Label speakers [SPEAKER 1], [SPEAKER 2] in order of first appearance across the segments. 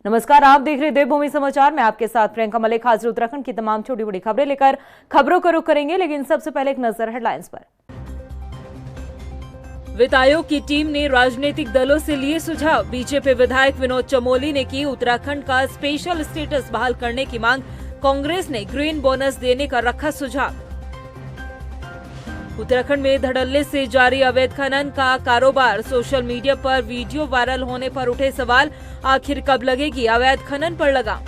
[SPEAKER 1] नमस्कार, आप देख रहे देवभूमि समाचार। मैं आपके साथ प्रियंका मलिक हाजिर उत्तराखंड की तमाम छोटी बड़ी खबरें लेकर खबरों को रुख करेंगे, लेकिन सबसे पहले एक नजर हेडलाइंस पर। वित्त आयोग की टीम ने राजनीतिक दलों से लिए सुझाव। बीजेपी विधायक विनोद चमोली ने की उत्तराखंड का स्पेशल स्टेटस बहाल करने की मांग। कांग्रेस ने ग्रीन बोनस देने का रखा सुझाव। उत्तराखंड में धड़ल्ले से जारी अवैध खनन का कारोबार। सोशल मीडिया पर वीडियो वायरल होने पर उठे सवाल, आखिर कब लगेगी अवैध खनन पर लगाम।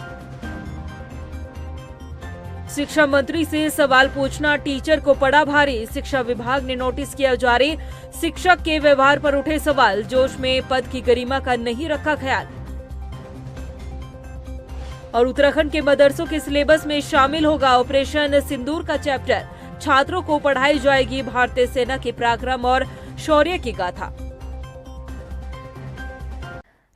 [SPEAKER 1] शिक्षा मंत्री से सवाल पूछना टीचर को पड़ा भारी। शिक्षा विभाग ने नोटिस किया जारी। शिक्षक के व्यवहार पर उठे सवाल, जोश में पद की गरिमा का नहीं रखा ख्याल। और उत्तराखंड के मदरसों के सिलेबस में शामिल होगा ऑपरेशन सिंदूर का चैप्टर। छात्रों को पढ़ाई जाएगी भारतीय सेना के पराक्रम और शौर्य की गाथा।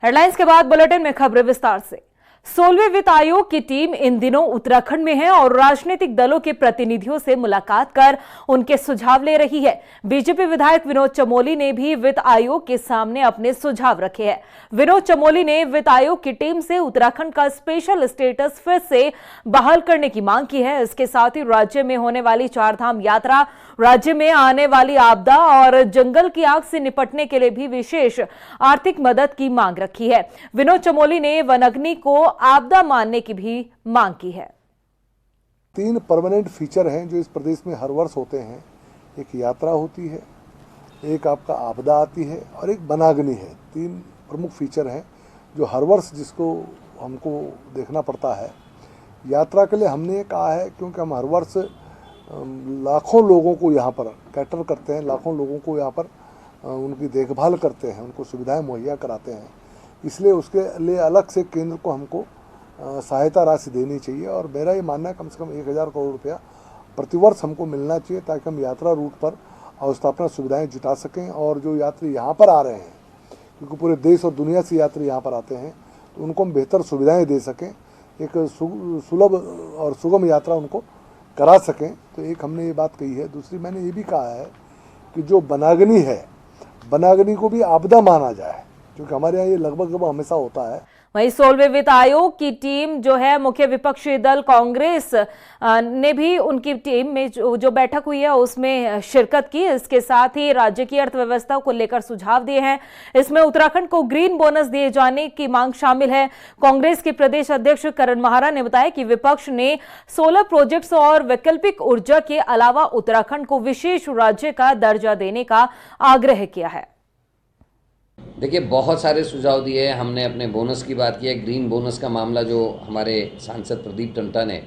[SPEAKER 1] हेडलाइंस के बाद बुलेटिन में खबरें विस्तार से। 16वें वित्त आयोग की टीम इन दिनों उत्तराखंड में है और राजनीतिक दलों के प्रतिनिधियों से मुलाकात कर उनके सुझाव ले रही है। बीजेपी विधायक विनोद चमोली ने भी वित्त आयोग के सामने अपने सुझाव रखे हैं। विनोद चमोली ने वित्त आयोग की टीम से उत्तराखंड का स्पेशल स्टेटस फिर से बहाल करने की मांग की है। इसके साथ ही राज्य में होने वाली चारधाम यात्रा, राज्य में आने वाली आपदा और जंगल की आग से निपटने के लिए भी विशेष आर्थिक मदद की मांग रखी है। विनोद चमोली ने वनाग्नि को आपदा मानने की भी मांग की है।
[SPEAKER 2] 3 परमानेंट फीचर हैं जो इस प्रदेश में हर वर्ष होते हैं। एक यात्रा होती है, एक आपका आपदा आती है और एक वनाग्नि है। 3 प्रमुख फीचर हैं जो हर वर्ष जिसको हमको देखना पड़ता है। यात्रा के लिए हमने कहा है क्योंकि हम हर वर्ष लाखों लोगों को यहाँ पर कैटर करते हैं, लाखों लोगों को यहाँ पर उनकी देखभाल करते हैं, उनको सुविधाएं मुहैया कराते हैं। इसलिए उसके लिए अलग से केंद्र को हमको सहायता राशि देनी चाहिए और मेरा ये मानना है कम से कम 1000 करोड़ रुपया प्रतिवर्ष हमको मिलना चाहिए ताकि हम यात्रा रूट पर अवस्थापना सुविधाएं जुटा सकें। और जो यात्री यहाँ पर आ रहे हैं, क्योंकि पूरे देश और दुनिया से यात्री यहाँ पर आते हैं, तो उनको हम बेहतर सुविधाएं दे सकें, एक सुलभ और सुगम यात्रा उनको करा सकें। तो एक हमने ये बात कही है। दूसरी मैंने ये भी कहा है कि जो वनाग्नि है, वनाग्नि को भी आपदा माना जाए, क्योंकि हमारे यहाँ ये लगभग हमेशा होता है।
[SPEAKER 1] वहीं 16वें वित्त आयोग की टीम जो है, मुख्य विपक्षी दल कांग्रेस ने भी उनकी टीम में जो बैठक हुई है उसमें शिरकत की। इसके साथ ही राज्य की अर्थव्यवस्था को लेकर सुझाव दिए हैं। इसमें उत्तराखंड को ग्रीन बोनस दिए जाने की मांग शामिल है। कांग्रेस के प्रदेश अध्यक्ष करण महारा ने बताया कि विपक्ष ने सोलर प्रोजेक्ट्स और वैकल्पिक ऊर्जा के अलावा उत्तराखंड को विशेष राज्य का दर्जा देने का आग्रह किया है।
[SPEAKER 3] देखिए, बहुत सारे सुझाव दिए हैं। हमने अपने बोनस की बात की है। ग्रीन बोनस का मामला जो हमारे सांसद प्रदीप टंटा ने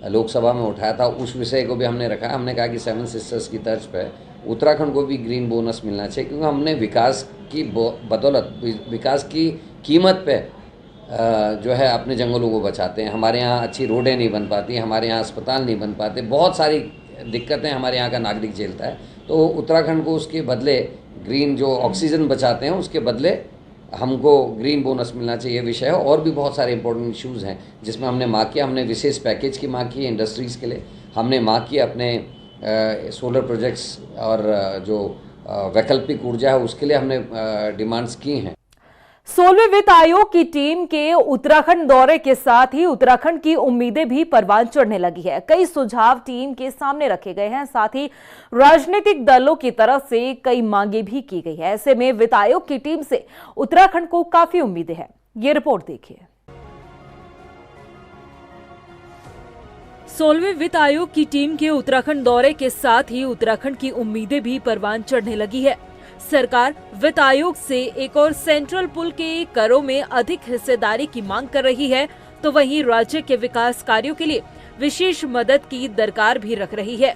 [SPEAKER 3] लोकसभा में उठाया था, उस विषय को भी हमने रखा। हमने कहा कि 7 सिस्टर्स की तर्ज पर उत्तराखंड को भी ग्रीन बोनस मिलना चाहिए, क्योंकि हमने विकास की बदौलत, विकास की कीमत पे जो है अपने जंगलों को बचाते हैं। हमारे यहाँ अच्छी रोडें नहीं बन पाती, हमारे यहाँ अस्पताल नहीं बन पाते, बहुत सारी दिक्कतें हमारे यहाँ का नागरिक झेलता है। तो उत्तराखंड को उसके बदले ग्रीन जो ऑक्सीजन बचाते हैं उसके बदले हमको ग्रीन बोनस मिलना चाहिए विषय है। और भी बहुत सारे इंपॉर्टेंट इश्यूज़ हैं जिसमें हमने मांग किया। हमने विशेष पैकेज की मांग की है इंडस्ट्रीज़ के लिए। हमने मांग की अपने सोलर प्रोजेक्ट्स और जो वैकल्पिक ऊर्जा है उसके लिए हमने डिमांड्स की हैं।
[SPEAKER 1] 16वें वित्त आयोग की टीम के उत्तराखंड दौरे के साथ ही उत्तराखंड की उम्मीदें भी परवान चढ़ने लगी है। कई सुझाव टीम के सामने रखे गए हैं, साथ ही राजनीतिक दलों की तरफ से कई मांगे भी की गई है। ऐसे में वित्त आयोग की टीम से उत्तराखंड को काफी उम्मीदें हैं। ये रिपोर्ट देखिए। 16वें वित्त आयोग की टीम के उत्तराखंड दौरे के साथ ही उत्तराखंड की उम्मीदें भी परवान चढ़ने लगी है। सरकार वित्त आयोग से एक और सेंट्रल पुल के करों में अधिक हिस्सेदारी की मांग कर रही है, तो वहीं राज्य के विकास कार्यों के लिए विशेष मदद की दरकार भी रख रही है।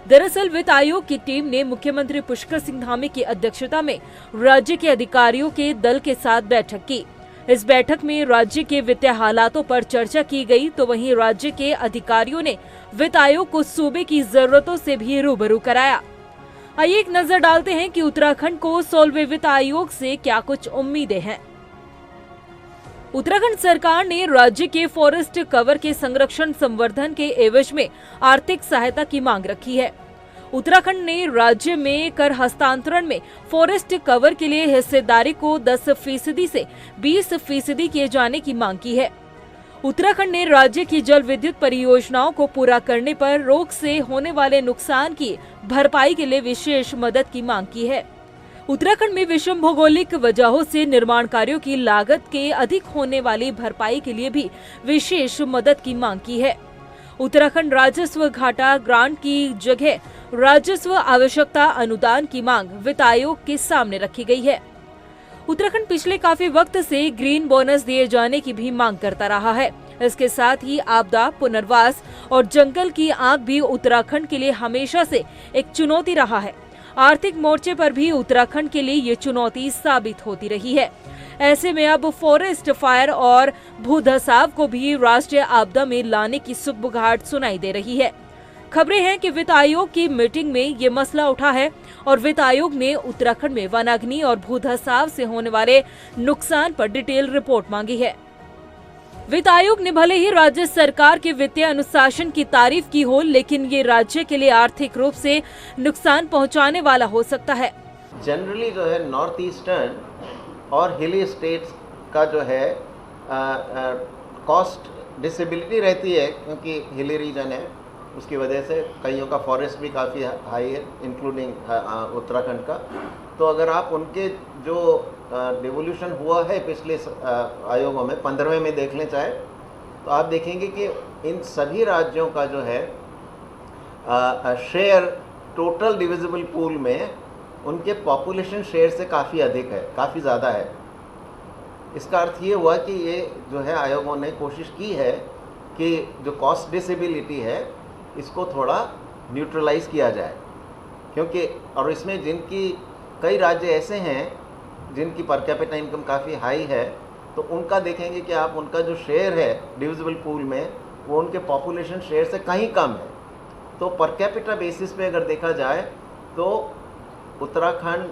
[SPEAKER 1] दरअसल वित्त आयोग की टीम ने मुख्यमंत्री पुष्कर सिंह धामी की अध्यक्षता में राज्य के अधिकारियों के दल के साथ बैठक की। इस बैठक में राज्य के वित्तीय हालातों पर चर्चा की गई, तो वहीं राज्य के अधिकारियों ने वित्त आयोग को सूबे की जरूरतों से भी रूबरू कराया। आइए एक नजर डालते हैं कि उत्तराखंड को 16वें वित्त आयोग से क्या कुछ उम्मीदें हैं। उत्तराखंड सरकार ने राज्य के फॉरेस्ट कवर के संरक्षण संवर्धन के एवज में आर्थिक सहायता की मांग रखी है। उत्तराखंड ने राज्य में कर हस्तांतरण में फॉरेस्ट कवर के लिए हिस्सेदारी को 10% से 20% किए जाने की मांग की है। उत्तराखंड ने राज्य की जल विद्युत परियोजनाओं को पूरा करने पर रोग से होने वाले नुकसान की भरपाई के लिए विशेष मदद की मांग की है। उत्तराखंड में विषम भौगोलिक वजहों से निर्माण कार्यों की लागत के अधिक होने वाली भरपाई के लिए भी विशेष मदद की मांग की है। उत्तराखंड राजस्व घाटा ग्रांट की जगह राजस्व आवश्यकता अनुदान की मांग वित्त आयोग के सामने रखी गई है। उत्तराखंड पिछले काफी वक्त से ग्रीन बोनस दिए जाने की भी मांग करता रहा है। इसके साथ ही आपदा, पुनर्वास और जंगल की आग भी उत्तराखंड के लिए हमेशा से एक चुनौती रहा है। आर्थिक मोर्चे पर भी उत्तराखंड के लिए ये चुनौती साबित होती रही है। ऐसे में अब फॉरेस्ट फायर और भूधसाव को भी राष्ट्रीय आपदा में लाने की सुगबुगाहट सुनाई दे रही है। खबरें हैं कि वित्त आयोग की मीटिंग में ये मसला उठा है और वित्त आयोग ने उत्तराखंड में वनाग्नि और भूधसाव से होने वाले नुकसान पर डिटेल रिपोर्ट मांगी है। वित्त आयोग ने भले ही राज्य सरकार के वित्तीय अनुशासन की तारीफ की हो, लेकिन ये राज्य के लिए आर्थिक रूप से नुकसान पहुंचाने वाला हो सकता है।
[SPEAKER 4] जनरली जो है नॉर्थ ईस्टर्न और हिली स्टेट्स का जो है कॉस्ट डिसेबिलिटी रहती है, क्योंकि हिली रीजन है, उसकी वजह से कईयों का फॉरेस्ट भी काफ़ी हाई है, इंक्लूडिंग उत्तराखंड का। तो अगर आप उनके जो डिवोल्यूशन हुआ है पिछले आयोगों में 15वें में देख लें चाहे, तो आप देखेंगे कि इन सभी राज्यों का जो है शेयर टोटल डिविजिबल पूल में उनके पॉपुलेशन शेयर से काफ़ी अधिक है, काफ़ी ज़्यादा है। इसका अर्थ ये हुआ कि ये जो है आयोगों ने कोशिश की है कि जो कॉस्ट डिसेबिलिटी है इसको थोड़ा न्यूट्रलाइज किया जाए, क्योंकि और इसमें जिनकी कई राज्य ऐसे हैं जिनकी पर कैपिटा इनकम काफ़ी हाई है, तो उनका देखेंगे कि आप उनका जो शेयर है डिविजिबल पूल में वो उनके पॉपुलेशन शेयर से कहीं कम है। तो पर कैपिटा बेसिस पे अगर देखा जाए तो उत्तराखंड,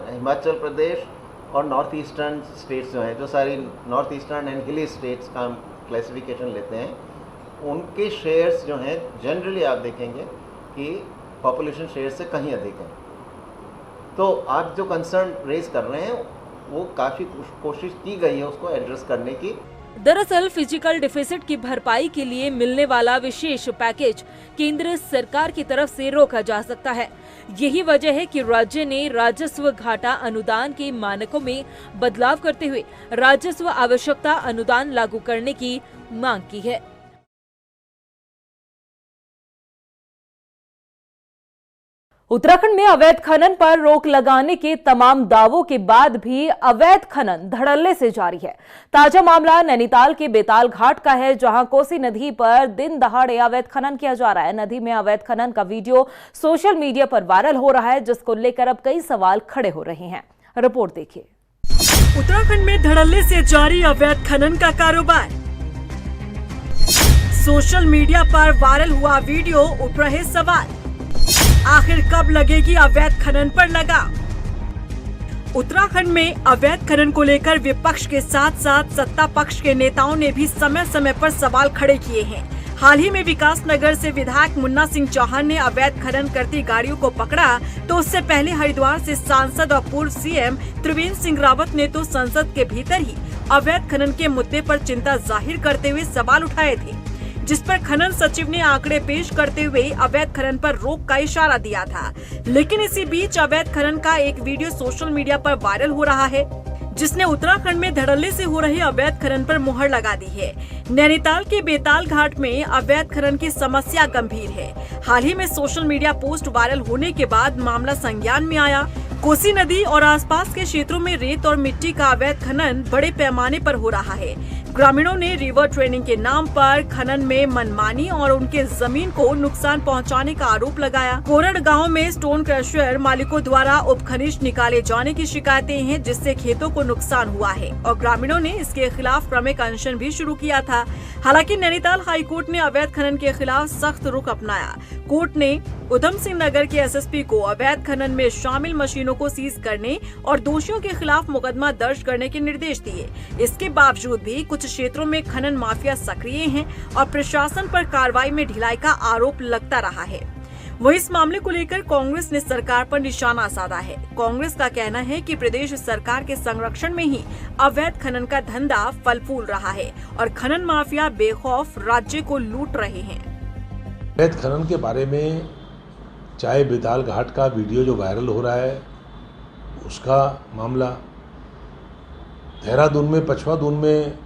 [SPEAKER 4] हिमाचल प्रदेश और नॉर्थ ईस्टर्न स्टेट्स जो हैं, जो सारी नॉर्थ ईस्टर्न एंड हिली स्टेट्स का हम क्लासिफिकेशन लेते हैं, उनके शेयर्स जो हैं जनरली आप देखेंगे कि पॉपुलेशन शेयर से कहीं अधिक है। तो आप जो कंसर्न रेज कर रहे हैं वो काफ़ी कोशिश की गई है उसको एड्रेस करने की।
[SPEAKER 1] दरअसल फिजिकल डिफिसिट की भरपाई के लिए मिलने वाला विशेष पैकेज केंद्र सरकार की तरफ से रोका जा सकता है। यही वजह है कि राज्य ने राजस्व घाटा अनुदान के मानकों में बदलाव करते हुए राजस्व आवश्यकता अनुदान लागू करने की मांग की है। उत्तराखंड में अवैध खनन पर रोक लगाने के तमाम दावों के बाद भी अवैध खनन धड़ल्ले से जारी है। ताजा मामला नैनीताल के बेताल घाट का है, जहां कोसी नदी पर दिन दहाड़े अवैध खनन किया जा रहा है। नदी में अवैध खनन का वीडियो सोशल मीडिया पर वायरल हो रहा है, जिसको लेकर अब कई सवाल खड़े हो रहे हैं। रिपोर्ट देखिए।
[SPEAKER 5] उत्तराखंड में धड़ल्ले से जारी अवैध खनन का कारोबार। सोशल मीडिया पर वायरल हुआ वीडियो, उठ रहे सवाल, आखिर कब लगेगी अवैध खनन पर लगाम? उत्तराखंड में अवैध खनन को लेकर विपक्ष के साथ साथ सत्ता पक्ष के नेताओं ने भी समय समय पर सवाल खड़े किए हैं। हाल ही में विकास नगर से विधायक मुन्ना सिंह चौहान ने अवैध खनन करती गाड़ियों को पकड़ा, तो उससे पहले हरिद्वार से सांसद और पूर्व सीएम त्रिवेंद्र सिंह रावत ने तो संसद के भीतर ही अवैध खनन के मुद्दे पर चिंता जाहिर करते हुए सवाल उठाए थे, जिस पर खनन सचिव ने आंकड़े पेश करते हुए अवैध खनन पर रोक का इशारा दिया था। लेकिन इसी बीच अवैध खनन का एक वीडियो सोशल मीडिया पर वायरल हो रहा है, जिसने उत्तराखंड में धड़ल्ले से हो रहे अवैध खनन पर मुहर लगा दी है। नैनीताल के बेताल घाट में अवैध खनन की समस्या गंभीर है। हाल ही में सोशल मीडिया पोस्ट वायरल होने के बाद मामला संज्ञान में आया। कोसी नदी और आसपास के क्षेत्रों में रेत और मिट्टी का अवैध खनन बड़े पैमाने पर हो रहा है। ग्रामीणों ने रिवर ट्रेनिंग के नाम पर खनन में मनमानी और उनके जमीन को नुकसान पहुंचाने का आरोप लगाया। कोरड़ गांव में स्टोन क्रशर मालिकों द्वारा उपखनिज निकाले जाने की शिकायतें हैं, जिससे खेतों को नुकसान हुआ है और ग्रामीणों ने इसके खिलाफ क्रमिक अनशन भी शुरू किया था। हालांकि नैनीताल हाई कोर्ट ने अवैध खनन के खिलाफ सख्त रुख अपनाया। कोर्ट ने उधम सिंह नगर के एसएसपी को अवैध खनन में शामिल मशीनों को सीज करने और दोषियों के खिलाफ मुकदमा दर्ज करने के निर्देश दिए। इसके बावजूद भी कुछ क्षेत्रों में खनन माफिया सक्रिय हैं और प्रशासन पर कार्रवाई में ढिलाई का आरोप लगता रहा है। वहीं इस मामले को लेकर कांग्रेस ने सरकार पर निशाना साधा है। कांग्रेस का कहना है कि प्रदेश सरकार के संरक्षण में ही अवैध खनन का धंधा फल फूल रहा है और खनन माफिया बेखौफ राज्य को लूट रहे हैं।
[SPEAKER 6] अवैध खनन के बारे में चाहे बेताल घाट का वीडियो जो वायरल हो रहा है उसका मामला, देहरादून में पचवादून में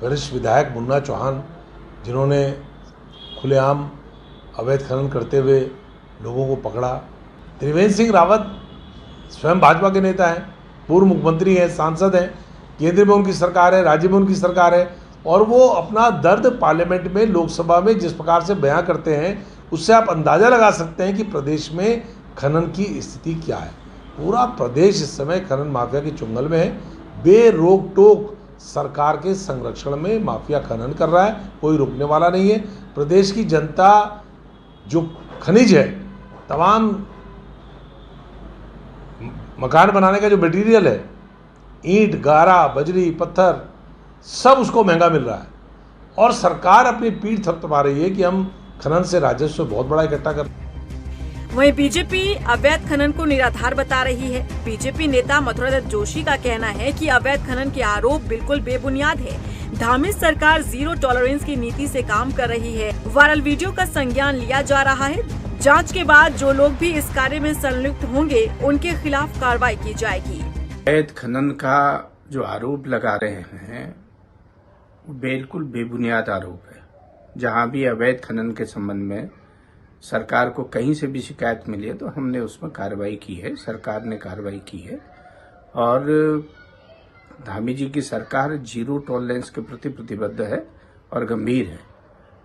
[SPEAKER 6] वरिष्ठ विधायक मुन्ना चौहान जिन्होंने खुलेआम अवैध खनन करते हुए लोगों को पकड़ा, त्रिवेंद्र सिंह रावत स्वयं भाजपा के नेता हैं, पूर्व मुख्यमंत्री हैं, सांसद हैं, केंद्र में उनकी सरकार है, राज्य में उनकी सरकार है और वो अपना दर्द पार्लियामेंट में लोकसभा में जिस प्रकार से बयां करते हैं उससे आप अंदाज़ा लगा सकते हैं कि प्रदेश में खनन की स्थिति क्या है। पूरा प्रदेश इस समय खनन माफिया के चुंगल में है। बेरोक टोक सरकार के संरक्षण में माफिया खनन कर रहा है, कोई रुकने वाला नहीं है। प्रदेश की जनता जो खनिज है, तमाम मकान बनाने का जो मटेरियल है, ईंट, गारा, बजरी, पत्थर, सब उसको महंगा मिल रहा है और सरकार अपनी पीठ थपथपा रही है कि हम खनन से राजस्व बहुत बड़ा इकट्ठा कर।
[SPEAKER 5] वहीं बीजेपी अवैध खनन को निराधार बता रही है। बीजेपी नेता मथुरादत्त जोशी का कहना है कि अवैध खनन के आरोप बिल्कुल बेबुनियाद है। धामी सरकार जीरो टॉलरेंस की नीति से काम कर रही है। वायरल वीडियो का संज्ञान लिया जा रहा है। जांच के बाद जो लोग भी इस कार्य में संलिप्त होंगे उनके खिलाफ कार्रवाई की जाएगी।
[SPEAKER 7] अवैध खनन का जो आरोप लगा रहे हैं वो बिल्कुल बेबुनियाद आरोप है। जहां भी अवैध खनन के संबंध में सरकार को कहीं से भी शिकायत मिली है तो हमने उसमें कार्रवाई की है, सरकार ने कार्रवाई की है और धामी जी की सरकार जीरो टॉलरेंस के प्रति प्रतिबद्ध है और गंभीर है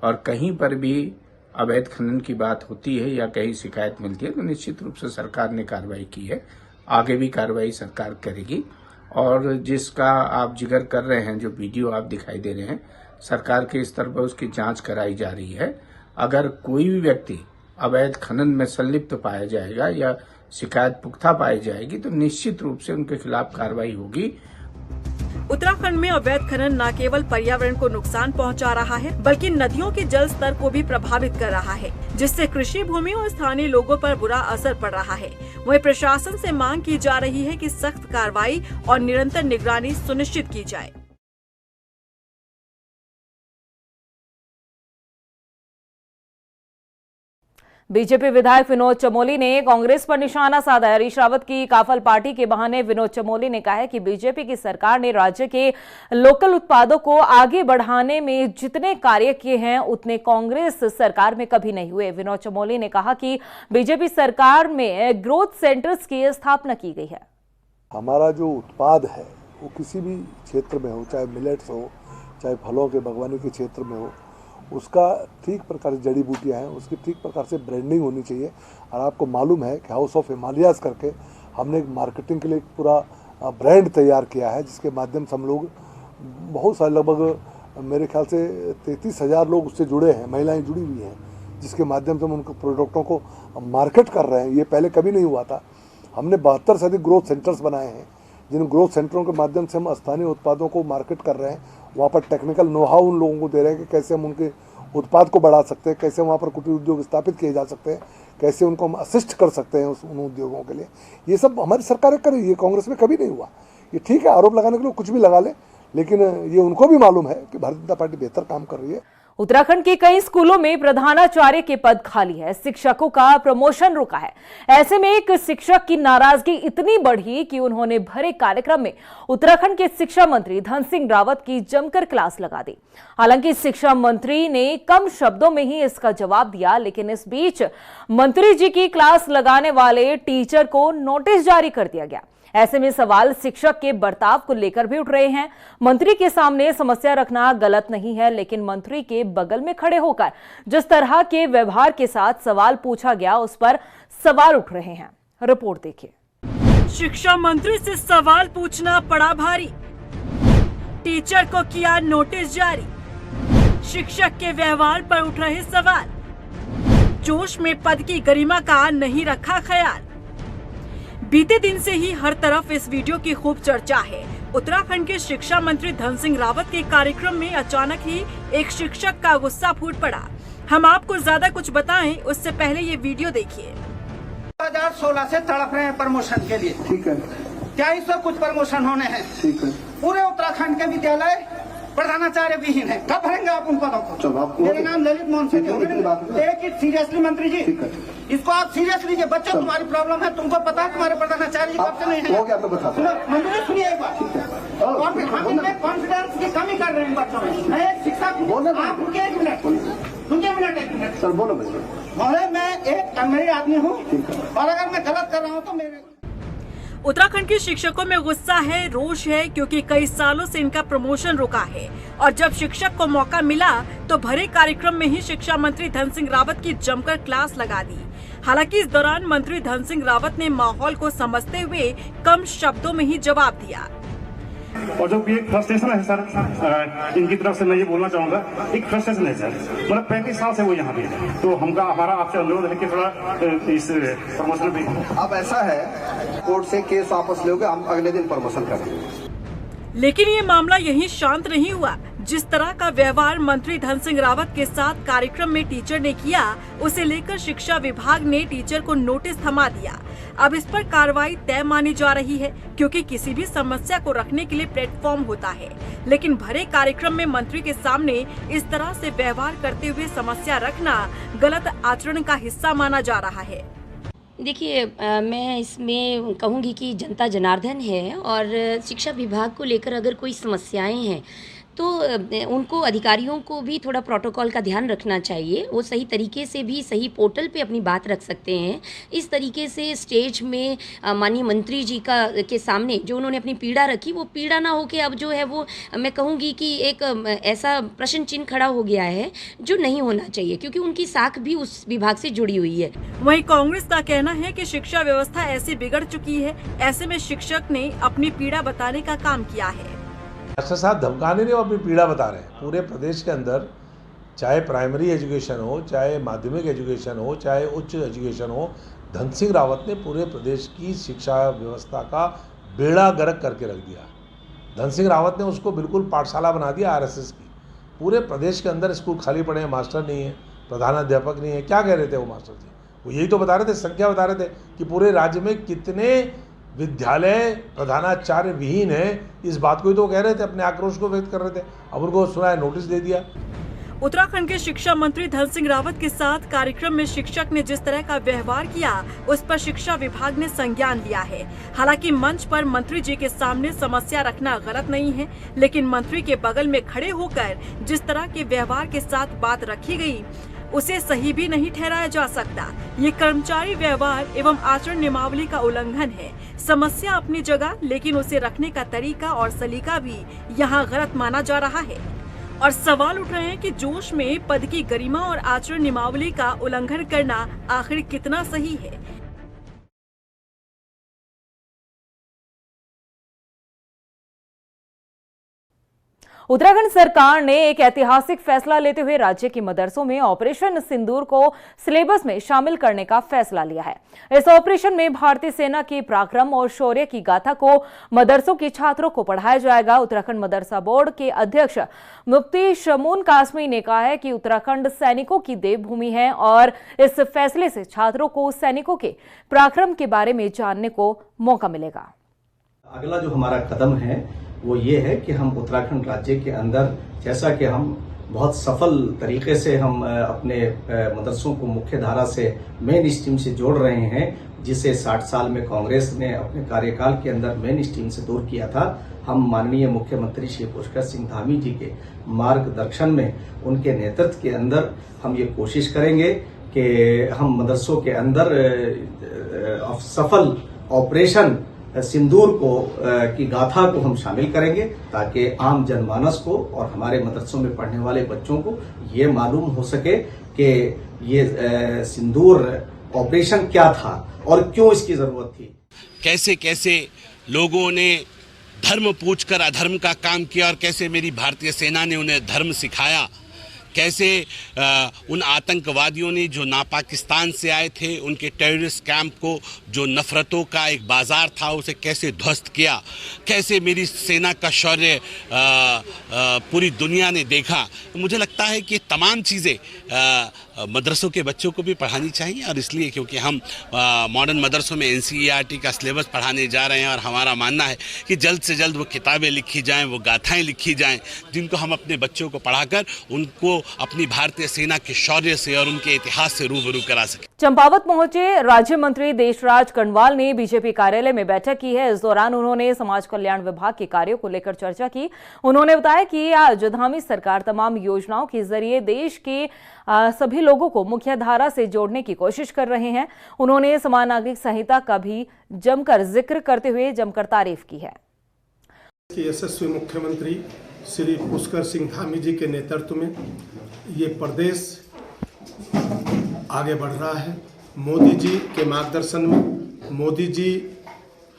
[SPEAKER 7] और कहीं पर भी अवैध खनन की बात होती है या कहीं शिकायत मिलती है तो निश्चित रूप से सरकार ने कार्रवाई की है, आगे भी कार्रवाई सरकार करेगी। और जिसका आप जिक्र कर रहे हैं, जो वीडियो आप दिखाई दे रहे हैं, सरकार के स्तर पर उसकी जांच कराई जा रही है। अगर कोई भी व्यक्ति अवैध खनन में संलिप्त पाया जाएगा या शिकायत पुख्ता पाई जाएगी तो निश्चित रूप से उनके खिलाफ कार्रवाई होगी।
[SPEAKER 5] उत्तराखंड में अवैध खनन न केवल पर्यावरण को नुकसान पहुंचा रहा है बल्कि नदियों के जल स्तर को भी प्रभावित कर रहा है, जिससे कृषि भूमि और स्थानीय लोगों पर बुरा असर पड़ रहा है। वहीं प्रशासन से मांग की जा रही है कि सख्त कार्रवाई और निरंतर निगरानी सुनिश्चित की जाए।
[SPEAKER 1] बीजेपी विधायक विनोद चमोली ने कांग्रेस पर निशाना साधा है। हरीश रावत की काफल पार्टी के बहाने विनोद चमोली ने कहा है कि बीजेपी की सरकार ने राज्य के लोकल उत्पादों को आगे बढ़ाने में जितने कार्य किए हैं उतने कांग्रेस सरकार में कभी नहीं हुए। विनोद चमोली ने कहा कि बीजेपी सरकार में ग्रोथ सेंटर्स की स्थापना की गई है।
[SPEAKER 2] हमारा जो उत्पाद है वो किसी भी क्षेत्र में हो, चाहे मिलेट्स हो, चाहे फलों के बागवानी के क्षेत्र में हो, उसका ठीक प्रकार से जड़ी बूटियाँ हैं, उसकी ठीक प्रकार से ब्रांडिंग होनी चाहिए। और आपको मालूम है कि हाउस ऑफ हिमालयाज करके हमने एक मार्केटिंग के लिए पूरा ब्रांड तैयार किया है, जिसके माध्यम से हम लोग बहुत सारे लगभग मेरे ख्याल से 33,000 लोग उससे जुड़े हैं, महिलाएं जुड़ी हुई हैं, जिसके माध्यम से हम उनके प्रोडक्टों को मार्केट कर रहे हैं। ये पहले कभी नहीं हुआ था। हमने 72 से अधिक ग्रोथ सेंटर्स बनाए हैं, जिन ग्रोथ सेंटरों के माध्यम से हम स्थानीय उत्पादों को मार्केट कर रहे हैं। वहाँ पर टेक्निकल नो हाउ उन लोगों को दे रहे हैं कि कैसे हम उनके उत्पाद को बढ़ा सकते हैं, कैसे वहाँ पर कुटीर उद्योग स्थापित किए जा सकते हैं, कैसे उनको हम असिस्ट कर सकते हैं उन उद्योगों के लिए। ये सब हमारी सरकारें कर रही है, कांग्रेस में कभी नहीं हुआ। ये ठीक है, आरोप लगाने के लिए कुछ भी लगा ले, लेकिन ये उनको भी मालूम है कि भारतीय जनता पार्टी बेहतर काम कर रही है।
[SPEAKER 1] उत्तराखंड के कई स्कूलों में प्रधानाचार्य के पद खाली है, शिक्षकों का प्रमोशन रुका है। ऐसे में एक शिक्षक की नाराजगी इतनी बढ़ी कि उन्होंने भरे कार्यक्रम में उत्तराखंड के शिक्षा मंत्री धन सिंह रावत की जमकर क्लास लगा दी। हालांकि शिक्षा मंत्री ने कम शब्दों में ही इसका जवाब दिया, लेकिन इस बीच मंत्री जी की क्लास लगाने वाले टीचर को नोटिस जारी कर दिया गया। ऐसे में सवाल शिक्षक के बर्ताव को लेकर भी उठ रहे हैं। मंत्री के सामने समस्या रखना गलत नहीं है, लेकिन मंत्री के बगल में खड़े होकर जिस तरह के व्यवहार के साथ सवाल पूछा गया उस पर सवाल उठ रहे हैं। रिपोर्ट देखिए।
[SPEAKER 5] शिक्षा मंत्री से सवाल पूछना पड़ा भारी, टीचर को किया नोटिस जारी। शिक्षक के व्यवहार पर उठ रहे सवाल, जोश में पद की गरिमा का नहीं रखा ख्याल। बीते दिन से ही हर तरफ इस वीडियो की खूब चर्चा है। उत्तराखंड के शिक्षा मंत्री धन सिंह रावत के कार्यक्रम में अचानक ही एक शिक्षक का गुस्सा फूट पड़ा। हम आपको ज्यादा कुछ बताएं उससे पहले ये वीडियो देखिए।
[SPEAKER 8] 2016 से तड़प रहे हैं प्रमोशन के लिए।
[SPEAKER 9] ठीक है।
[SPEAKER 8] 2300 कुछ प्रमोशन होने हैं।
[SPEAKER 9] ठीक है।
[SPEAKER 8] पूरे उत्तराखंड के विद्यालय प्रधानाचार्य विहीन है। कब भरेंगे आप उन पदों को? मेरा नाम ललित मोहन सिंह है। एक ही सीरियसली मंत्री जी, इसको आप सीरियस लीजिए। बच्चों तुम्हारी प्रॉब्लम है, तुमको पता है तुम्हारे प्रधानाचार्य जी कब से नहीं है। मंत्री सुनिए एक बार, हम इनमें कॉन्फिडेंस की कमी कर रहे हैं बच्चों में। मैं एक शिक्षक, आप रुकिए एक मिनट, एक मिनट
[SPEAKER 9] सर बोलो।
[SPEAKER 8] महोदय मैं एक मेरी आदमी हूँ और अगर मैं गलत कर रहा हूँ तो मेरे।
[SPEAKER 5] उत्तराखंड के शिक्षकों में गुस्सा है, रोष है, क्योंकि कई सालों से इनका प्रमोशन रुका है और जब शिक्षक को मौका मिला तो भरे कार्यक्रम में ही शिक्षा मंत्री धन सिंह रावत की जमकर क्लास लगा दी। हालांकि इस दौरान मंत्री धन सिंह रावत ने माहौल को समझते हुए कम शब्दों में ही जवाब दिया।
[SPEAKER 10] और जो भी एक फ्रस्ट्रेशन है सर, इनकी तरफ से मैं ये बोलना चाहूंगा, एक फ्रस्ट्रेशन है सर, मतलब 35 साल से वो यहाँ पे है, तो हमारा आपसे अनुरोध है कि थोड़ा इस प्रमोशन पे।
[SPEAKER 9] अब ऐसा है, कोर्ट से केस वापस लोगे, हम अगले दिन प्रमोशन करेंगे।
[SPEAKER 5] लेकिन ये मामला यहीं शांत नहीं हुआ। जिस तरह का व्यवहार मंत्री धन सिंह रावत के साथ कार्यक्रम में टीचर ने किया, उसे लेकर शिक्षा विभाग ने टीचर को नोटिस थमा दिया। अब इस पर कार्रवाई तय मानी जा रही है, क्योंकि किसी भी समस्या को रखने के लिए प्लेटफॉर्म होता है, लेकिन भरे कार्यक्रम में मंत्री के सामने इस तरह से व्यवहार करते हुए समस्या रखना गलत आचरण का हिस्सा माना जा रहा है।
[SPEAKER 11] देखिए, मैं इसमें कहूँगी कि जनता जनार्दन है और शिक्षा विभाग को लेकर अगर कोई समस्याएं हैं तो उनको अधिकारियों को भी थोड़ा प्रोटोकॉल का ध्यान रखना चाहिए। वो सही तरीके से भी सही पोर्टल पे अपनी बात रख सकते हैं। इस तरीके से स्टेज में माननीय मंत्री जी के सामने जो उन्होंने अपनी पीड़ा रखी, वो पीड़ा ना हो के अब जो है वो मैं कहूँगी कि एक ऐसा प्रश्न चिन्ह खड़ा हो गया है जो नहीं होना चाहिए, क्योंकि उनकी साख भी उस विभाग से जुड़ी हुई है।
[SPEAKER 5] वहीं कांग्रेस का कहना है कि शिक्षा व्यवस्था ऐसी बिगड़ चुकी है, ऐसे में शिक्षक ने अपनी पीड़ा बताने का काम किया है।
[SPEAKER 6] मास्टर साहब धमकाने नहीं, वो अपनी पीड़ा बता रहे हैं। पूरे प्रदेश के अंदर चाहे प्राइमरी एजुकेशन हो, चाहे माध्यमिक एजुकेशन हो, चाहे उच्च एजुकेशन हो, धन सिंह रावत ने पूरे प्रदेश की शिक्षा व्यवस्था का बेड़ा गर्क करके रख दिया। धन सिंह रावत ने उसको बिल्कुल पाठशाला बना दिया आरएसएस की। पूरे प्रदेश के अंदर स्कूल खाली पड़े हैं, मास्टर नहीं है, प्रधानाध्यापक नहीं है। क्या कह रहे थे वो मास्टर जी? वो यही तो बता रहे थे, संख्या बता रहे थे कि पूरे राज्य में कितने विद्यालय प्रधानाचार्य विहीन है। इस बात को ही तो कह रहे थे, अपने आक्रोश को व्यक्त कर रहे थे। अब उनको सुना है, नोटिस दे दिया।
[SPEAKER 5] उत्तराखंड के शिक्षा मंत्री धन सिंह रावत के साथ कार्यक्रम में शिक्षक ने जिस तरह का व्यवहार किया, उस पर शिक्षा विभाग ने संज्ञान लिया है। हालांकि मंच पर मंत्री जी के सामने समस्या रखना गलत नहीं है, लेकिन मंत्री के बगल में खड़े होकर जिस तरह के व्यवहार के साथ बात रखी गई, उसे सही भी नहीं ठहराया जा सकता। ये कर्मचारी व्यवहार एवं आचरण नियमावली का उल्लंघन है। समस्या अपनी जगह, लेकिन उसे रखने का तरीका और सलीका भी यहाँ गलत माना जा रहा है। और सवाल उठ रहे हैं कि जोश में पद की गरिमा और आचरण नियमावली का उल्लंघन करना आखिर कितना सही है।
[SPEAKER 1] उत्तराखंड सरकार ने एक ऐतिहासिक फैसला लेते हुए राज्य के मदरसों में ऑपरेशन सिंदूर को सिलेबस में शामिल करने का फैसला लिया है। इस ऑपरेशन में भारतीय सेना के पराक्रम और शौर्य की गाथा को मदरसों के छात्रों को पढ़ाया जाएगा। उत्तराखंड मदरसा बोर्ड के अध्यक्ष मुफ्ती शमून कासमी ने कहा है कि उत्तराखंड सैनिकों की देवभूमि है और इस फैसले से छात्रों को सैनिकों के पराक्रम के बारे में जानने को मौका मिलेगा।
[SPEAKER 12] अगला जो हमारा कदम है वो ये है कि हम उत्तराखंड राज्य के अंदर, जैसा कि हम बहुत सफल तरीके से हम अपने मदरसों को मुख्य धारा से मेन स्ट्रीम से जोड़ रहे हैं, जिसे 60 साल में कांग्रेस ने अपने कार्यकाल के अंदर मेन स्ट्रीम से दूर किया था। हम माननीय मुख्यमंत्री श्री पुष्कर सिंह धामी जी के मार्गदर्शन में, उनके नेतृत्व के अंदर हम ये कोशिश करेंगे कि हम मदरसों के अंदर सफल ऑपरेशन सिंदूर को की गाथा को हम शामिल करेंगे, ताकि आम जनमानस को और हमारे मदरसों में पढ़ने वाले बच्चों को ये मालूम हो सके कि ये सिंदूर ऑपरेशन क्या था और क्यों इसकी जरूरत थी।
[SPEAKER 13] कैसे कैसे लोगों ने धर्म पूछकर अधर्म का काम किया और कैसे मेरी भारतीय सेना ने उन्हें धर्म सिखाया। कैसे उन आतंकवादियों ने जो पाकिस्तान से आए थे उनके टेररिस्ट कैंप को, जो नफ़रतों का एक बाज़ार था, उसे कैसे ध्वस्त किया, कैसे मेरी सेना का शौर्य पूरी दुनिया ने देखा। मुझे लगता है कि तमाम चीज़ें मदरसों के बच्चों को भी पढ़ानी चाहिए, और इसलिए क्योंकि हम मॉडर्न मदरसों में NCERT का सिलेबस पढ़ाने जा रहे हैं, और हमारा मानना है कि जल्द से जल्द वो किताबें लिखी जाएं, वो गाथाएं लिखी जाएं, जिनको हम अपने बच्चों को पढ़ाकर उनको अपनी भारतीय सेना के शौर्य से और उनके इतिहास से रूबरू करा सके।
[SPEAKER 1] चंपावत पहुंचे राज्य मंत्री देशराज कनवाल ने बीजेपी कार्यालय में बैठक की है। इस दौरान उन्होंने समाज कल्याण विभाग के कार्यों को लेकर चर्चा की। उन्होंने बताया कि आज धामी सरकार तमाम योजनाओं के जरिए देश के सभी लोगों को मुख्यधारा से जोड़ने की कोशिश कर रहे हैं। उन्होंने समान नागरिक संहिता का भी जमकर जिक्र करते हुए जमकर तारीफ की है।
[SPEAKER 14] यशस्वी मुख्यमंत्री श्री पुष्कर सिंह धामी जी के नेतृत्व में ये प्रदेश आगे बढ़ रहा है। मोदी जी के मार्गदर्शन में मोदी जी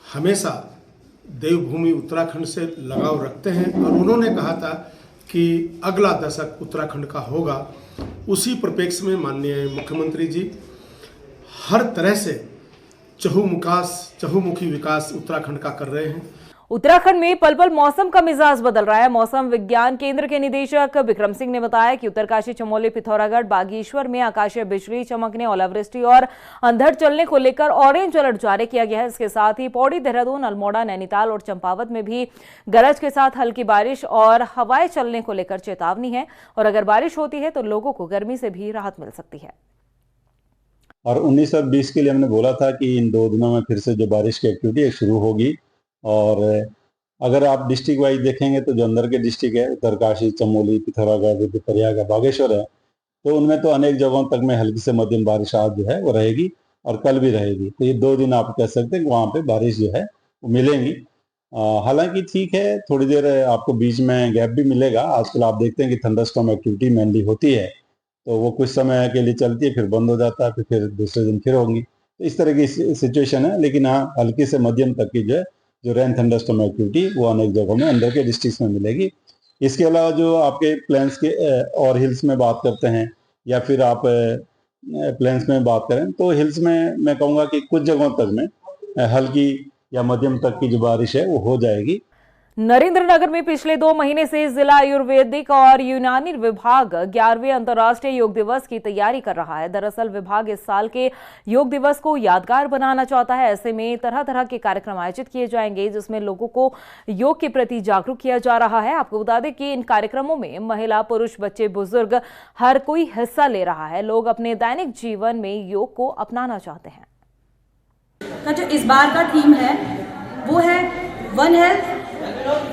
[SPEAKER 14] हमेशा देवभूमि उत्तराखंड से लगाव रखते हैं, और उन्होंने कहा था कि अगला दशक उत्तराखंड का होगा। उसी परिप्रेक्ष्य में माननीय मुख्यमंत्री जी हर तरह से चहुमुखी विकास उत्तराखंड का कर रहे हैं।
[SPEAKER 1] उत्तराखंड में पल पल मौसम का मिजाज बदल रहा है। मौसम विज्ञान केंद्र के निदेशक विक्रम सिंह ने बताया कि उत्तरकाशी, चमोली, पिथौरागढ़, बागेश्वर में आकाशीय बिजली चमकने, ओलावृष्टि और अंधड़ चलने को लेकर ऑरेंज अलर्ट जारी किया गया है। इसके साथ ही पौड़ी, देहरादून, अल्मोड़ा, नैनीताल और चंपावत में भी गरज के साथ हल्की बारिश और हवाएं चलने को लेकर चेतावनी है, और अगर बारिश होती है तो लोगों को गर्मी से भी राहत मिल सकती है।
[SPEAKER 15] और 19 और 20 के लिए हमने बोला था कि इन 2 दिनों में फिर से जो बारिश की एक्टिविटी शुरू होगी। और अगर आप डिस्ट्रिक्ट वाइज देखेंगे तो जो अंदर के डिस्ट्रिक्ट है, उत्तरकाशी, चमोली, पिथौरागढ़, रुद्रप्रयाग, बागेश्वर है, तो उनमें तो अनेक जगहों तक में हल्की से मध्यम बारिश आज जो है वो रहेगी, और कल भी रहेगी। तो ये 2 दिन आप कह सकते हैं कि वहाँ पे बारिश जो है वो मिलेंगी। हालांकि ठीक है, थोड़ी देर आपको बीच में गैप भी मिलेगा। आजकल आप देखते हैं कि थंडरस्टॉर्म एक्टिविटी मेनली होती है, तो वो कुछ समय के लिए चलती है, फिर बंद हो जाता है, फिर दूसरे दिन फिर होंगी। तो इस तरह की सिचुएशन है। लेकिन हाँ, हल्की से मध्यम तक की जो रेन थंडरस्टॉर्म एक्टिविटी वो अनेक जगहों में अंदर के डिस्ट्रिक्ट्स में मिलेगी। इसके अलावा जो आपके प्लेन्स के और हिल्स में बात करते हैं, या फिर आप प्लेन्स में बात करें, तो हिल्स में मैं कहूँगा कि कुछ जगहों तक में हल्की या मध्यम तक की जो बारिश है वो हो जाएगी।
[SPEAKER 1] नरेंद्रनगर में पिछले 2 महीने से जिला आयुर्वेदिक और यूनानी विभाग 11वें अंतर्राष्ट्रीय योग दिवस की तैयारी कर रहा है। दरअसल विभाग इस साल के योग दिवस को यादगार बनाना चाहता है। ऐसे में तरह तरह के कार्यक्रम आयोजित किए जाएंगे, जिसमें लोगों को योग के प्रति जागरूक किया जा रहा है। आपको बता दें कि इन कार्यक्रमों में महिला, पुरुष, बच्चे, बुजुर्ग हर कोई हिस्सा ले रहा है। लोग अपने दैनिक जीवन में योग को अपनाना चाहते हैं।
[SPEAKER 16] जो इस बार का थीम है वो है one health,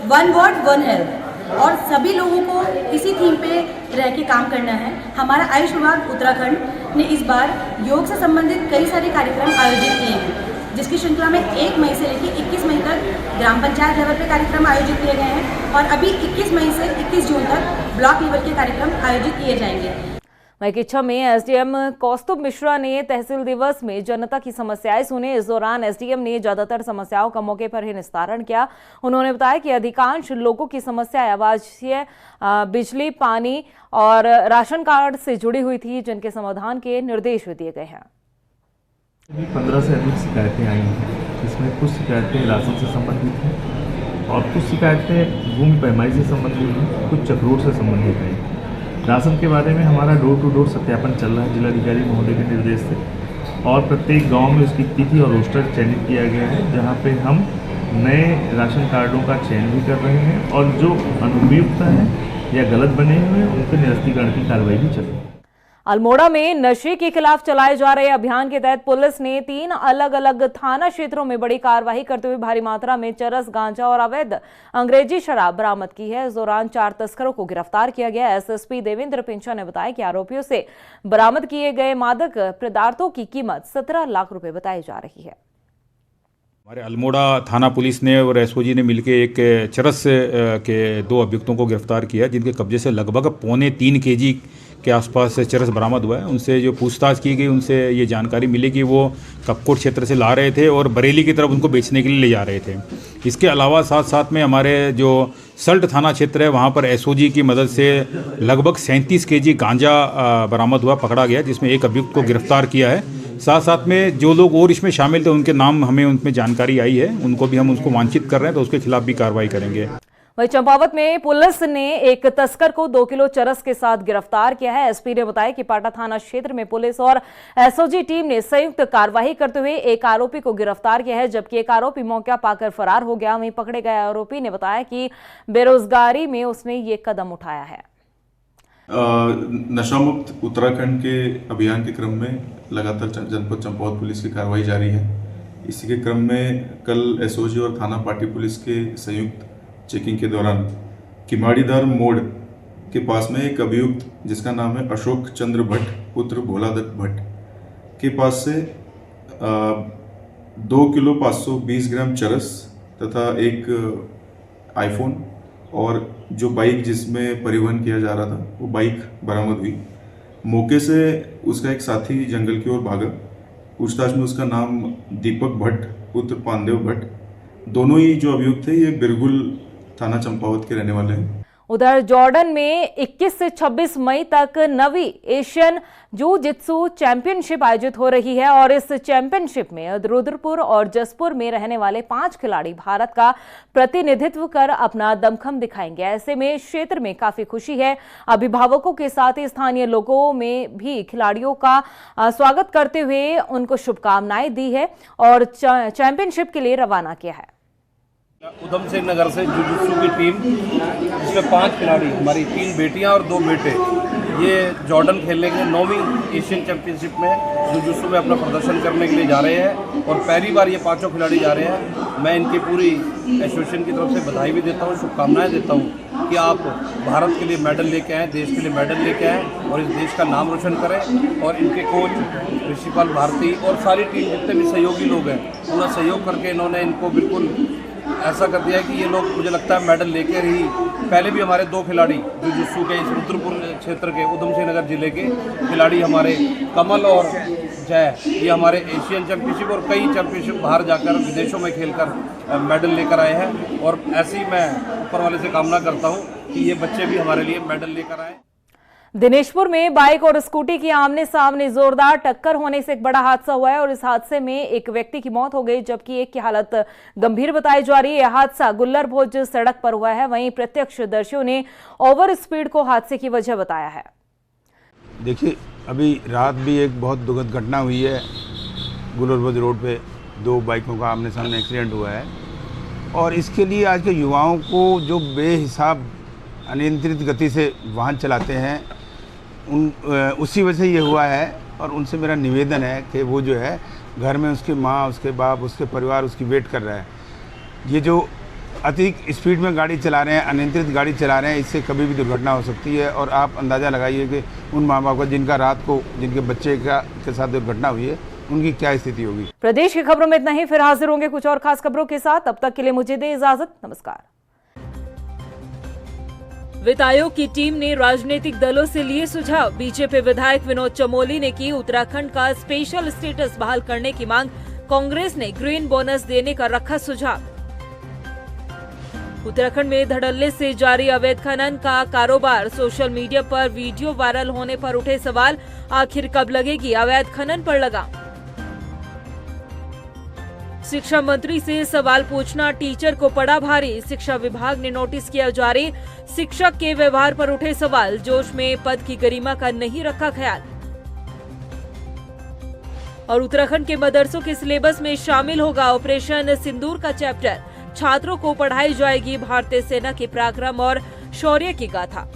[SPEAKER 16] one word, one health, और सभी लोगों को इसी थीम पे रह के काम करना है। हमारा आयुष विभाग उत्तराखंड ने इस बार योग से संबंधित कई सारे कार्यक्रम आयोजित किए हैं, जिसकी श्रृंखला में 1 मई से लेकर 21 मई तक ग्राम पंचायत लेवल पे कार्यक्रम आयोजित किए गए हैं, और अभी 21 मई से 21 जून तक ब्लॉक लेवल के कार्यक्रम आयोजित किए जाएंगे।
[SPEAKER 1] वहीं किच्छा में एसडीएम कौस्तुभ मिश्रा ने तहसील दिवस में जनता की समस्याएं सुनी। इस दौरान एसडीएम ने ज्यादातर समस्याओं का मौके पर ही निस्तारण किया। उन्होंने बताया कि अधिकांश लोगों की समस्याएं आवासीय, बिजली, पानी और राशन कार्ड से जुड़ी हुई थी, जिनके समाधान के निर्देश भी दिए गए हैं।
[SPEAKER 17] 15 से अधिक शिकायतें आई हैं, जिसमें कुछ शिकायतें राशन से संबंधित हैं और कुछ शिकायतें भूमि पैमाई से संबंधित हैं, कुछ चक्रोट से संबंधित हैं। राशन के बारे में हमारा डोर टू डोर सत्यापन चल रहा है जिलाधिकारी महोदय के निर्देश से, और प्रत्येक गांव में उसकी तिथि और रोस्टर चयनित किया गया है, जहां पे हम नए राशन कार्डों का चयन भी कर रहे हैं, और जो अनुपयुक्त हैं या गलत बने हुए हैं उनके निरस्तीकरण की कार्रवाई भी चल रही है।
[SPEAKER 1] अल्मोड़ा में नशे के खिलाफ चलाए जा रहे अभियान के तहत पुलिस ने 3 अलग अलग थाना क्षेत्रों में बड़ी कार्रवाई करते हुए भारी मात्रा में चरस, गांजा और अवैध अंग्रेजी शराब बरामद की है। इस दौरान 4 तस्करों को गिरफ्तार किया गया। एसएसपी देवेंद्र पिंचा ने बताया कि आरोपियों से बरामद किए गए मादक पदार्थों की कीमत 17 लाख रुपए बताई जा रही है।
[SPEAKER 18] हमारे अल्मोड़ा थाना पुलिस ने और एसओजी ने मिलकर एक चरस के 2 अभियुक्तों को गिरफ्तार किया, जिनके कब्जे से लगभग 2.25 केजी के आसपास चरस बरामद हुआ है। उनसे जो पूछताछ की गई, उनसे ये जानकारी मिली कि वो कपकोट क्षेत्र से ला रहे थे और बरेली की तरफ उनको बेचने के लिए ले जा रहे थे। इसके अलावा साथ साथ में हमारे जो सल्ट थाना क्षेत्र है, वहाँ पर एसओजी की मदद से लगभग 37 केजी गांजा बरामद हुआ, पकड़ा गया, जिसमें एक अभियुक्त को गिरफ्तार किया है। साथ साथ में जो लोग और इसमें शामिल थे उनके नाम हमें उनमें जानकारी आई है, उनको भी हम उसको वांछित कर रहे हैं, तो उसके खिलाफ भी कार्रवाई करेंगे।
[SPEAKER 1] वहीं चंपावत में पुलिस ने एक तस्कर को 2 किलो चरस के साथ गिरफ्तार किया है। एसपी ने बताया कि पाटा थाना क्षेत्र में पुलिस और एसओजी टीम ने संयुक्त कार्रवाई करते हुए एक आरोपी को गिरफ्तार किया है, जबकि एक आरोपी मौका पाकर फरार हो गया। वहीं पकड़े गए आरोपी ने बताया कि बेरोजगारी में उसने ये कदम उठाया है।
[SPEAKER 19] नशा मुक्त उत्तराखंड के अभियान के क्रम में लगातार जनपद चंपावत पुलिस की कार्रवाई जारी है। इसी के क्रम में कल एसओजी और थाना पाटी पुलिस के संयुक्त चेकिंग के दौरान किमाड़ीदार मोड़ के पास में एक अभियुक्त जिसका नाम है अशोक चंद्र भट्ट पुत्र भोलादत्त भट्ट के पास से 2 किलो 520 ग्राम चरस तथा एक आईफोन और जो बाइक जिसमें परिवहन किया जा रहा था वो बाइक बरामद हुई। मौके से उसका एक साथी जंगल की ओर भागा। पूछताछ में उसका नाम दीपक भट्ट पुत्र पानदेव भट्ट, दोनों ही जो अभियुक्त थे ये बिरगुल थाना चंपावत के रहने वाले हैं।
[SPEAKER 1] उधर जॉर्डन में 21 से 26 मई तक 9वीं एशियन जूजित्सु चैंपियनशिप आयोजित हो रही है और इस चैंपियनशिप में रुद्रपुर और जसपुर में रहने वाले 5 खिलाड़ी भारत का प्रतिनिधित्व कर अपना दमखम दिखाएंगे। ऐसे में क्षेत्र में काफी खुशी है। अभिभावकों के साथ ही स्थानीय लोगों में भी खिलाड़ियों का स्वागत करते हुए उनको शुभकामनाएं दी है और चैंपियनशिप के लिए रवाना किया है।
[SPEAKER 20] उधम सिंह नगर से जुजुत्सु की टीम, जिसमें 5 खिलाड़ी, हमारी 3 बेटियां और 2 बेटे, ये जॉर्डन खेलने के लिए 9वीं एशियन चैंपियनशिप में जुजुत्सु में अपना प्रदर्शन करने के लिए जा रहे हैं और पहली बार ये 5 खिलाड़ी जा रहे हैं। मैं इनकी पूरी एसोसिएशन की तरफ से बधाई भी देता हूँ, शुभकामनाएं देता हूँ कि आप भारत के लिए मेडल लेके आएँ, देश के लिए मेडल लेके आएँ और इस देश का नाम रोशन करें। और इनके कोच ऋषिपाल भारती और सारी टीम जितने भी सहयोगी लोग हैं, पूरा सहयोग करके इन्होंने इनको बिल्कुल ऐसा कर दिया है कि ये लोग, मुझे लगता है, मेडल लेकर ही, पहले भी हमारे 2 खिलाड़ी जुजुत्सु के इस रुद्रपुर क्षेत्र के उधम सिंह नगर जिले के खिलाड़ी हमारे कमल और जय, ये हमारे एशियन चैंपियनशिप और कई चैंपियनशिप बाहर जाकर विदेशों में खेलकर मेडल लेकर आए हैं। और ऐसी मैं ऊपर वाले से कामना करता हूँ कि ये बच्चे भी हमारे लिए मेडल लेकर आए।
[SPEAKER 1] दिनेशपुर में बाइक और स्कूटी की आमने सामने जोरदार टक्कर होने से एक बड़ा हादसा हुआ है और इस हादसे में एक व्यक्ति की मौत हो गई, जबकि एक की हालत गंभीर बताई जा रही है। यह हादसा गुल्लर भोज सड़क पर हुआ है। वहीं प्रत्यक्षदर्शियों ने ओवर स्पीड को हादसे की वजह बताया है।
[SPEAKER 21] देखिए, अभी रात भी एक बहुत दुखद घटना हुई है। गुल्लर भोज रोड पे 2 बाइकों का आमने सामने एक्सीडेंट हुआ है और इसके लिए आज के युवाओं को जो बेहिसाब अनियंत्रित गति से वाहन चलाते हैं उसी वजह से ये हुआ है। और उनसे मेरा निवेदन है कि वो जो है घर में उसकी माँ, उसके बाप, उसके परिवार उसकी वेट कर रहा है। ये जो अतिरिक्त स्पीड में गाड़ी चला रहे हैं, अनियंत्रित गाड़ी चला रहे हैं, इससे कभी भी दुर्घटना हो सकती है। और आप अंदाज़ा लगाइए कि उन माँ बाप का जिनका रात को जिनके बच्चे के साथ दुर्घटना हुई है, उनकी क्या स्थिति होगी।
[SPEAKER 1] प्रदेश की खबरों में इतना ही, फिर हाजिर होंगे कुछ और खास खबरों के साथ। तब तक के लिए मुझे दे इजाजत, नमस्कार। वित्त आयोग की टीम ने राजनीतिक दलों से लिए सुझाव। बीजेपी विधायक विनोद चमोली ने की उत्तराखंड का स्पेशल स्टेटस बहाल करने की मांग। कांग्रेस ने ग्रीन बोनस देने का रखा सुझाव। उत्तराखंड में धड़ल्ले से जारी अवैध खनन का कारोबार, सोशल मीडिया पर वीडियो वायरल होने पर उठे सवाल, आखिर कब लगेगी अवैध खनन पर लगाम। शिक्षा मंत्री से सवाल पूछना टीचर को पड़ा भारी, शिक्षा विभाग ने नोटिस किया जारी। शिक्षक के व्यवहार पर उठे सवाल, जोश में पद की गरिमा का नहीं रखा ख्याल। और उत्तराखंड के मदरसों के सिलेबस में शामिल होगा ऑपरेशन सिंदूर का चैप्टर, छात्रों को पढ़ाई जाएगी भारतीय सेना के पराक्रम और शौर्य की गाथा।